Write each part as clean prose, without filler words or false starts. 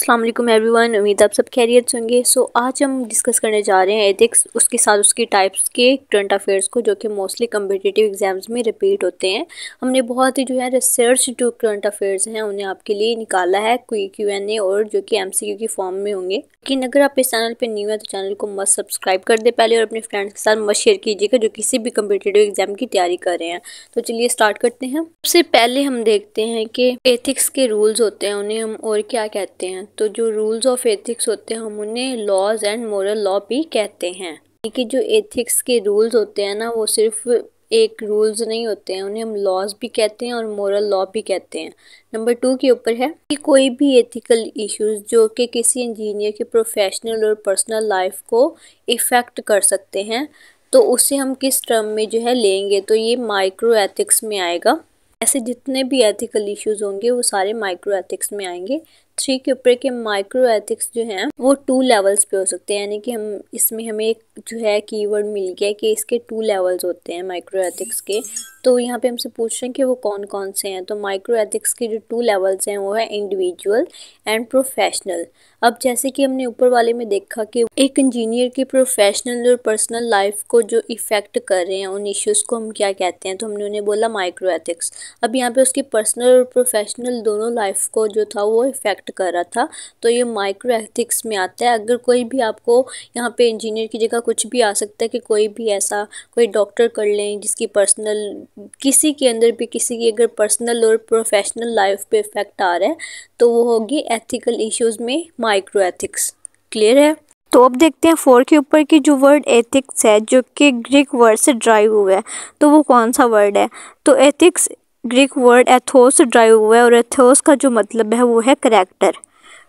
अस्सलाम वालेकुम एवरीवन, उम्मीद आप सब खैरियत से होंगे। आज हम डिस्कस करने जा रहे हैं एथिक्स, उसके साथ उसकी टाइप्स के करंट अफेयर्स को, जो कि मोस्टली कम्पिटिटिव एग्जाम्स में रिपीट होते हैं। हमने बहुत ही जो है रिसर्च जो करंट अफेयर्स हैं उन्हें आपके लिए निकाला है Q&A, और जो कि MCQ की फॉर्म में होंगे। लेकिन अगर आप इस चैनल पर न्यू है तो चैनल को मस्ट सब्सक्राइब कर दे पहले, और अपने फ्रेंड्स के साथ मस्ट शेयर कीजिएगा जो किसी भी कम्पिटिटिव एग्जाम की तैयारी कर रहे हैं। तो चलिए स्टार्ट करते हैं। सबसे पहले हम देखते हैं कि एथिक्स के रूल्स होते हैं, उन्हें हम और क्या कहते हैं। तो जो रूल्स ऑफ एथिक्स होते हैं हम उन्हें लॉज एंड मोरल लॉ भी कहते हैं। कि जो एथिक्स के रूल्स होते हैं ना, वो सिर्फ एक रूल्स नहीं होते हैं, उन्हें हम लॉज भी कहते हैं और मोरल लॉ भी कहते हैं। नंबर 2 के ऊपर है कि कोई भी एथिकल इश्यूज जो कि किसी इंजीनियर की प्रोफेशनल और पर्सनल लाइफ को इफ़ेक्ट कर सकते हैं, तो उसे हम किस टर्म में जो है लेंगे, तो ये माइक्रो एथिक्स में आएगा। ऐसे जितने भी एथिकल इश्यूज होंगे वो सारे माइक्रो एथिक्स में आएंगे। 3 के ऊपर के माइक्रो एथिक्स जो हैं वो 2 लेवल्स पे हो सकते हैं, यानी कि हम इसमें हमें एक जो है कीवर्ड मिल गया कि इसके 2 लेवल्स होते हैं माइक्रो एथिक्स के। तो यहाँ पे हमसे पूछ रहे हैं कि वो कौन कौन से हैं। तो माइक्रो एथिक्स के जो 2 लेवल्स हैं वो है इंडिविजुअल एंड प्रोफेशनल। अब जैसे कि हमने ऊपर वाले में देखा कि एक इंजीनियर की प्रोफेशनल और पर्सनल लाइफ को जो इफ़ेक्ट कर रहे हैं उन इश्यूज़ को हम क्या कहते हैं, तो हमने उन्हें बोला माइक्रो एथिक्स। अब यहाँ पे उसकी पर्सनल और प्रोफेशनल दोनों लाइफ को जो था वो इफ़ेक्ट कर रहा था, तो ये माइक्रो एथिक्स में आता है। अगर कोई भी आपको यहाँ पे इंजीनियर की जगह कुछ भी आ सकता है कि कोई भी ऐसा कोई डॉक्टर कर लें जिसकी पर्सनल किसी के अंदर भी किसी की अगर पर्सनल और प्रोफेशनल लाइफ पे इफेक्ट आ रहा है तो वो होगी एथिकल इश्यूज में माइक्रो एथिक्स। क्लियर है। तो अब देखते हैं 4 के ऊपर की जो वर्ड एथिक्स है जो कि ग्रीक वर्ड से ड्राइव हुआ है, तो वो कौन सा वर्ड है। तो एथिक्स ग्रीक वर्ड एथोस से ड्राइव हुआ है, और एथोस का जो मतलब है वो है करैक्टर।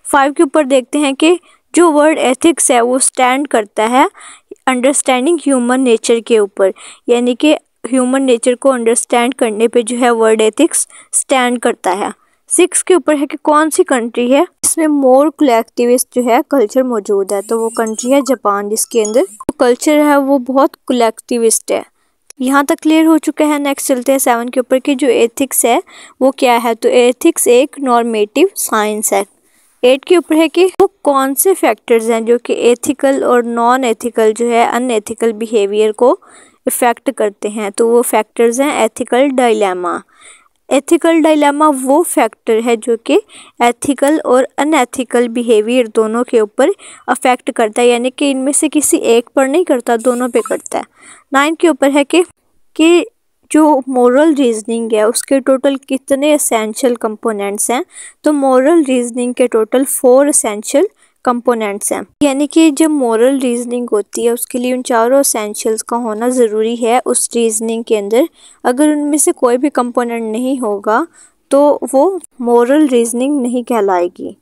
5 के ऊपर देखते हैं कि जो वर्ड एथिक्स है वो स्टैंड करता है अंडरस्टैंडिंग ह्यूमन नेचर के ऊपर, यानी कि ह्यूमन नेचर को अंडरस्टैंड करने पे जो है वर्ड एथिक्स स्टैंड करता है। 6 के ऊपर है कि कौन सी कंट्री है इसमें मोर कलेक्टिविस्ट जो है कल्चर मौजूद है, तो वो कंट्री है जापान, जिसके अंदर जो कल्चर है वो बहुत कलेक्टिविस्ट है। यहाँ तक क्लियर हो चुका है। नेक्स्ट चलते हैं 7 के ऊपर की जो एथिक्स है वो क्या है। तो एथिक्स एक नॉर्मेटिव साइंस है। 8 के ऊपर है कि वो कौन से फैक्टर्स हैं जो कि एथिकल और नॉन एथिकल जो है अनएथिकल बिहेवियर को इफ़ेक्ट करते हैं, तो वो फैक्टर्स हैं एथिकल डायलेमा। एथिकल डायलेमा वो फैक्टर है जो कि एथिकल और अनएथिकल बिहेवियर दोनों के ऊपर अफेक्ट करता है, यानी कि इनमें से किसी एक पर नहीं करता, दोनों पे करता है। 9 के ऊपर है कि जो मोरल रीजनिंग है उसके टोटल कितने एसेंशियल कंपोनेंट्स हैं। तो मोरल रीजनिंग के टोटल 4 एसेंशियल कंपोनेंट्स हैं, यानी कि जब मोरल रीजनिंग होती है उसके लिए उन चारों एसेंशियल्स का होना ज़रूरी है उस रीजनिंग के अंदर। अगर उनमें से कोई भी कंपोनेंट नहीं होगा तो वो मोरल रीजनिंग नहीं कहलाएगी।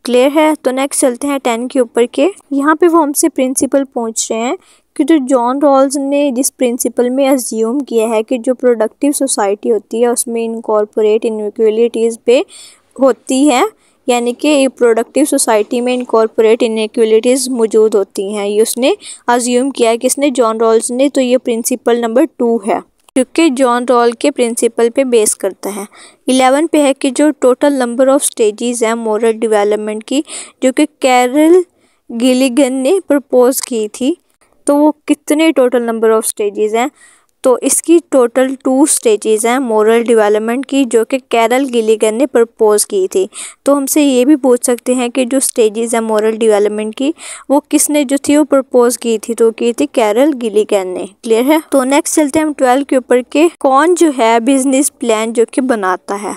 क्लियर है। तो नेक्स्ट चलते हैं 10 के ऊपर के। यहाँ पे वो हमसे प्रिंसिपल पूछ रहे हैं कि जो जॉन रॉल्स ने जिस प्रिंसिपल में अज्यूम किया है कि जो प्रोडक्टिव सोसाइटी होती है उसमें इनकॉर्पोरेट इनइक्वालिटीज़ पे होती है, यानी कि प्रोडक्टिव सोसाइटी में इनकॉर्पोरेट इनइक्वालिटीज़ मौजूद होती हैं, ये उसने अज्यूम किया है। किसने? जॉन रॉल्स ने। तो ये प्रिंसिपल नंबर 2 है क्योंकि जॉन रॉल के प्रिंसिपल पे बेस करता है। 11 पे है कि जो टोटल नंबर ऑफ स्टेजेस हैं मोरल डेवलपमेंट की जो कि कैरल गिलिगन ने प्रपोज की थी, तो वो कितने टोटल नंबर ऑफ स्टेजेस हैं। तो इसकी टोटल 2 स्टेजेस हैं मोरल डेवलपमेंट की जो कि कैरल गिलिगन ने प्रपोज की थी। तो हमसे ये भी पूछ सकते हैं कि जो स्टेजेस हैं मोरल डेवलपमेंट की वो किसने जो थी वो प्रपोज की थी, तो की थी कैरल गिलिगन ने। क्लियर है। तो नेक्स्ट चलते हैं हम 12 के ऊपर के। कौन जो है बिजनेस प्लान जो कि बनाता है।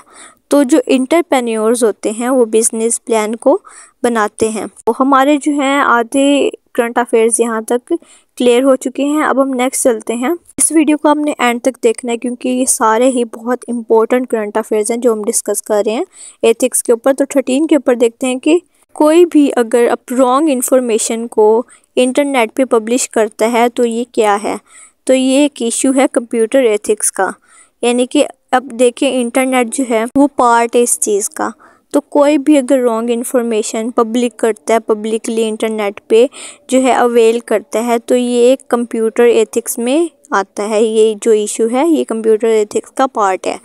तो जो एंटरप्रेन्योर्स होते हैं वो बिजनेस प्लान को बनाते हैं। तो हमारे जो हैं आधे करंट अफेयर्स यहाँ तक क्लियर हो चुके हैं। अब हम नेक्स्ट चलते हैं। इस वीडियो को आपने एंड तक देखना है क्योंकि ये सारे ही बहुत इंपॉर्टेंट करंट अफेयर्स हैं जो हम डिस्कस कर रहे हैं एथिक्स के ऊपर। तो 13 के ऊपर देखते हैं कि कोई भी अगर अब रॉन्ग इन्फॉर्मेशन को इंटरनेट पे पब्लिश करता है तो ये क्या है। तो ये एक इशू है कंप्यूटर एथिक्स का, यानी कि अब देखिए इंटरनेट जो है वो पार्ट है इस चीज़ का। तो कोई भी अगर रॉन्ग इन्फॉर्मेशन पब्लिक करता है पब्लिकली इंटरनेट पे जो है अवेल करता है, तो ये एक कंप्यूटर एथिक्स में आता है। ये जो इशू है ये कंप्यूटर एथिक्स का पार्ट है।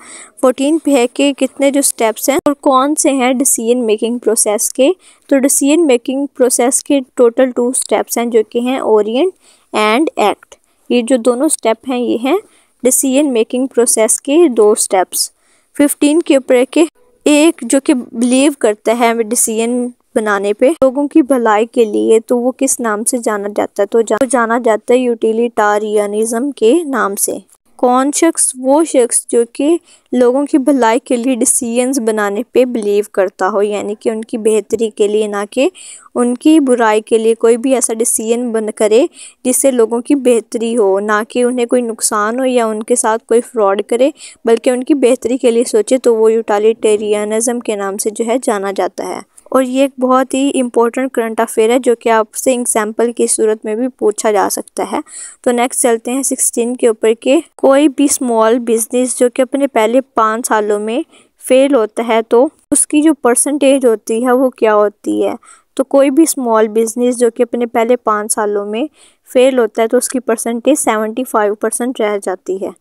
14 पे है कि कितने जो स्टेप्स हैं और कौन से हैं डिसीजन मेकिंग प्रोसेस के। तो डिसीजन मेकिंग प्रोसेस के टोटल 2 स्टेप्स हैं जो कि हैं ओरिएंट एंड एक्ट। ये जो दोनों स्टेप हैं ये हैं डिसीजन मेकिंग प्रोसेस के 2 स्टेप्स। 15 के ऊपर के एक जो कि बिलीव करता है डिसीजन बनाने पे लोगों की भलाई के लिए, तो वो किस नाम से जाना जाता है? तो जाना जाता है यूटिलिटारियनिज्म के नाम से। कौन शख्स? वो शख्स जो कि लोगों की भलाई के लिए डिसीजंस बनाने पे बिलीव करता हो, यानी कि उनकी बेहतरी के लिए, ना कि उनकी बुराई के लिए कोई भी ऐसा डिसीजन बन करे जिससे लोगों की बेहतरी हो, ना कि उन्हें कोई नुकसान हो या उनके साथ कोई फ्रॉड करे, बल्कि उनकी बेहतरी के लिए सोचे, तो वो यूटिलिटेरियनिज्म के नाम से जो है जाना जाता है। और ये एक बहुत ही इम्पोर्टेंट करंट अफेयर है जो कि आपसे एग्जाम्पल की सूरत में भी पूछा जा सकता है। तो नेक्स्ट चलते हैं 16 के ऊपर के कोई भी स्मॉल बिजनेस जो कि अपने पहले 5 सालों में फेल होता है तो उसकी जो परसेंटेज होती है वो क्या होती है? तो कोई भी स्मॉल बिजनेस जो कि अपने पहले 5 सालों में फेल होता है तो उसकी परसेंटेज 75% रह जाती है।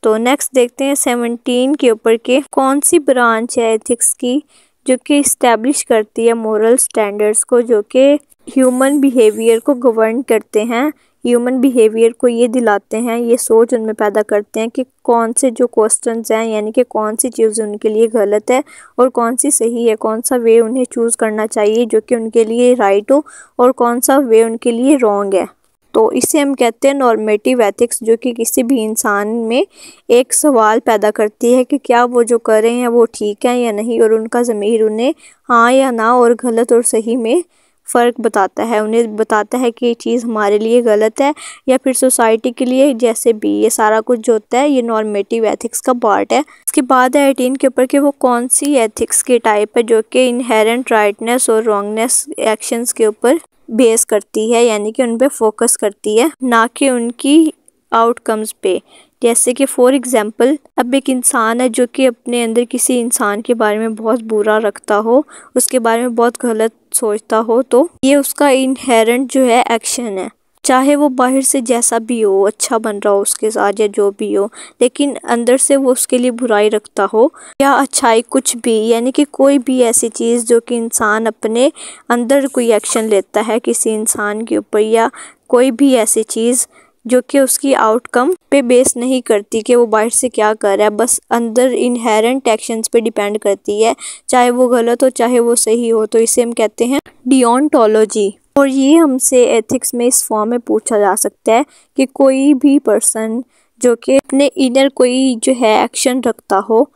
तो नेक्स्ट देखते हैं 17 के ऊपर के कौन सी ब्रांच है एथिक्स की जो कि इस्टेब्लिश करती है मोरल स्टैंडर्ड्स को जो कि ह्यूमन बिहेवियर को गवर्न करते हैं, ह्यूमन बिहेवियर को ये दिलाते हैं, ये सोच उनमें पैदा करते हैं कि कौन से जो क्वेश्चंस हैं, यानी कि कौन सी चीज़ उनके लिए गलत है और कौन सी सही है, कौन सा वे उन्हें चूज़ करना चाहिए जो कि उनके लिए राइट हो और कौन सा वे उनके लिए रॉन्ग है। तो इसे हम कहते हैं नॉर्मेटिव एथिक्स, जो कि किसी भी इंसान में एक सवाल पैदा करती है कि क्या वो जो कर रहे हैं वो ठीक है या नहीं, और उनका ज़मीर उन्हें हाँ या ना और गलत और सही में फ़र्क बताता है, उन्हें बताता है कि ये चीज़ हमारे लिए गलत है या फिर सोसाइटी के लिए जैसे भी। ये सारा कुछ जो होता है ये नॉर्मेटिव एथिक्स का पार्ट है। इसके बाद है 18 के ऊपर कि वो कौन सी एथिक्स की टाइप है जो कि इनहेरेंट राइटनेस और रॉन्गनेस एक्शंस के ऊपर बेस करती है, यानी कि उन पे फोकस करती है, ना कि उनकी आउटकम्स पे। जैसे कि फॉर एग्जांपल अब एक इंसान है जो कि अपने अंदर किसी इंसान के बारे में बहुत बुरा रखता हो, उसके बारे में बहुत गलत सोचता हो, तो ये उसका इनहेरेंट जो है एक्शन है, चाहे वो बाहर से जैसा भी हो, अच्छा बन रहा हो उसके साथ या जो भी हो, लेकिन अंदर से वो उसके लिए बुराई रखता हो या अच्छाई कुछ भी, यानी कि कोई भी ऐसी चीज़ जो कि इंसान अपने अंदर कोई एक्शन लेता है किसी इंसान के ऊपर, या कोई भी ऐसी चीज़ जो कि उसकी आउटकम पे बेस नहीं करती कि वो बाहर से क्या कर रहा है, बस अंदर इनहेरेंट एक्शंस पे डिपेंड करती है, चाहे वो गलत हो चाहे वो सही हो, तो इसे हम कहते हैं डिओंटोलॉजी। और ये हमसे एथिक्स में इस फॉर्म में पूछा जा सकता है कि कोई भी पर्सन जो कि अपने इनर कोई जो है एक्शन रखता हो,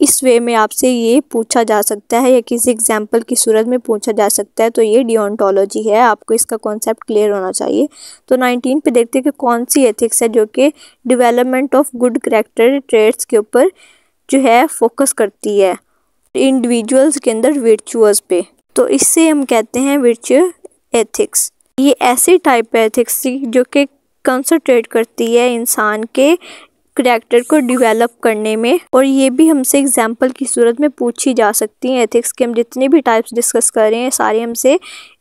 इस वे में आपसे ये पूछा जा सकता है या किसी एग्जाम्पल की सूरत में पूछा जा सकता है, तो ये डिओंटोलॉजी है। आपको इसका कॉन्सेप्ट क्लियर होना चाहिए। तो 19 पे देखते हैं कि कौन सी एथिक्स है जो कि development of good character traits के ऊपर जो है फोकस करती है, इंडिविजुअल्स के अंदर वर्चुअस पे। तो इससे हम कहते हैं वर्चुअस एथिक्स। ये ऐसी टाइप है एथिक्स जो कि कंसंट्रेट करती है इंसान के करैक्टर को डेवलप करने में, और ये भी हमसे एग्जाम्पल की सूरत में पूछी जा सकती हैं। एथिक्स के हम जितने भी टाइप्स डिस्कस कर रहे हैं सारे हमसे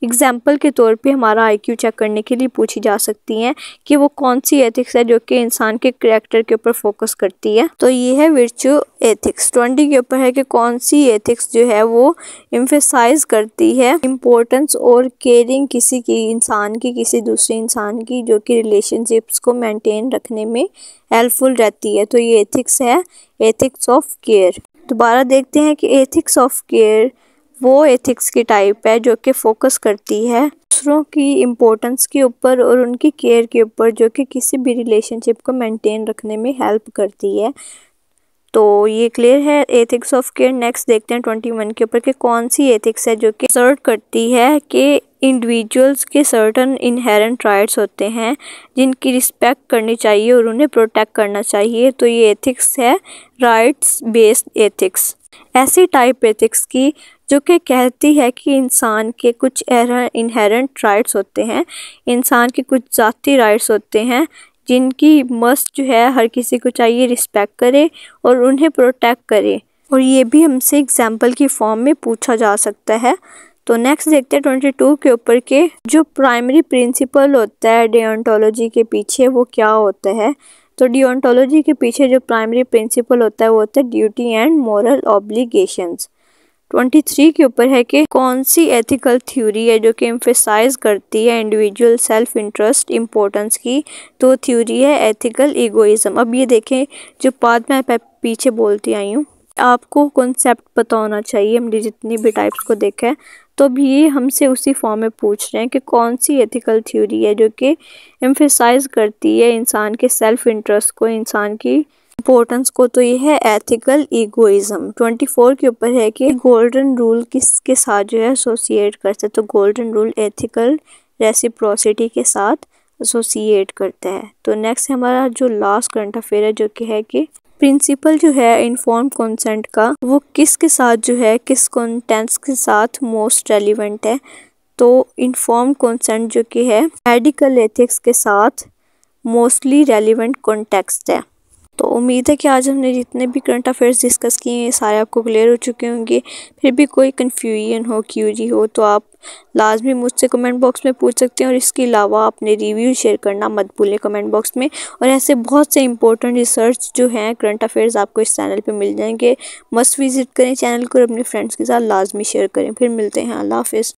एग्जाम्पल के तौर पे हमारा आईक्यू चेक करने के लिए पूछी जा सकती हैं कि वो कौन सी एथिक्स है जो कि इंसान के करैक्टर के ऊपर फोकस करती है। तो ये है वर्चू एथिक्स। 20 के ऊपर है कि कौन सी एथिक्स जो है वो एम्फेसाइज करती है इम्पोर्टेंस और केयरिंग किसी की इंसान की किसी दूसरे इंसान की, जो कि रिलेशनशिप्स को मेंटेन रखने में हेल्पफुल रहती है। तो ये एथिक्स है एथिक्स ऑफ केयर। दोबारा देखते हैं कि एथिक्स ऑफ केयर वो एथिक्स की टाइप है जो कि फोकस करती है दूसरों की इम्पोर्टेंस के ऊपर और उनकी केयर के ऊपर, जो कि किसी भी रिलेशनशिप को मेंटेन रखने में हेल्प करती है। तो ये क्लियर है एथिक्स ऑफ केयर। नेक्स्ट देखते हैं 21 के ऊपर कि कौन सी एथिक्स है जो कि असर्ट करती है कि इंडिविजुअल्स के सर्टन इनहेरेंट राइट्स होते हैं जिनकी रिस्पेक्ट करनी चाहिए और उन्हें प्रोटेक्ट करना चाहिए। तो ये एथिक्स है राइट्स बेस्ड एथिक्स। ऐसी टाइप एथिक्स की जो कि कहती है कि इंसान के कुछ इनहेरेंट राइट्स होते हैं, इंसान के कुछ ज़ाती राइट्स होते हैं जिनकी मस्ट जो है हर किसी को चाहिए रिस्पेक्ट करे और उन्हें प्रोटेक्ट करे। और ये भी हमसे एग्जाम्पल की फॉर्म में पूछा जा सकता है। तो नेक्स्ट देखते हैं 22 के ऊपर के जो प्राइमरी प्रिंसिपल होता है डिओन्टोलॉजी के पीछे वो क्या होता है। तो डिओन्टोलॉजी के पीछे जो प्राइमरी प्रिंसिपल होता है वो होता है ड्यूटी एंड मोरल ऑब्लिगेशंस। 23 के ऊपर है कि कौन सी एथिकल थ्योरी है जो कि एम्फेसाइज करती है इंडिविजुअल सेल्फ इंटरेस्ट इम्पोर्टेंस की। तो थ्योरी है एथिकल ईगोइज्म। अब ये देखें जो बात मैं पीछे बोलती आई हूँ, आपको कॉन्सेप्ट पता होना चाहिए। हमने जितनी भी टाइप्स को देखा है तो अब ये हमसे उसी फॉर्म में पूछ रहे हैं कि कौन सी एथिकल थ्योरी है जो कि एम्फेसाइज करती है इंसान के सेल्फ इंटरेस्ट को, इंसान की इम्पोर्टेंस को। तो ये है एथिकल ईगोइज्म। 24 के ऊपर है कि गोल्डन रूल किसके साथ जो है एसोसिएट करते हैं। तो गोल्डन रूल एथिकल रेसिप्रोसिटी के साथ एसोसिएट करता है। तो नेक्स्ट हमारा जो लास्ट करंट अफेयर है जो कि है कि प्रिंसिपल जो है इन्फॉर्म्ड कंसेंट का वो किसके साथ जो है किस कॉन्टेंट्स के साथ मोस्ट रेलिवेंट है। तो इन्फॉर्म्ड कंसेंट जो कि है मेडिकल एथिक्स के साथ मोस्टली रेलिवेंट कॉन्टेक्स्ट है। तो उम्मीद है कि आज हमने जितने भी करंट अफेयर्स डिस्कस किए हैं सारे आपको क्लियर हो चुके होंगे। फिर भी कोई कन्फ्यूजन हो, क्यूरी हो तो आप लाजमी मुझसे कमेंट बॉक्स में पूछ सकते हैं। और इसके अलावा अपने रिव्यू शेयर करना मत भूलें कमेंट बॉक्स में। और ऐसे बहुत से इंपॉर्टेंट रिसर्च जो हैं करंट अफेयर्स आपको इस चैनल पे मिल जाएंगे। मस्ट विजिट करें चैनल को और अपने फ्रेंड्स के साथ लाजमी शेयर करें। फिर मिलते हैं। अल्लाह हाफिज़।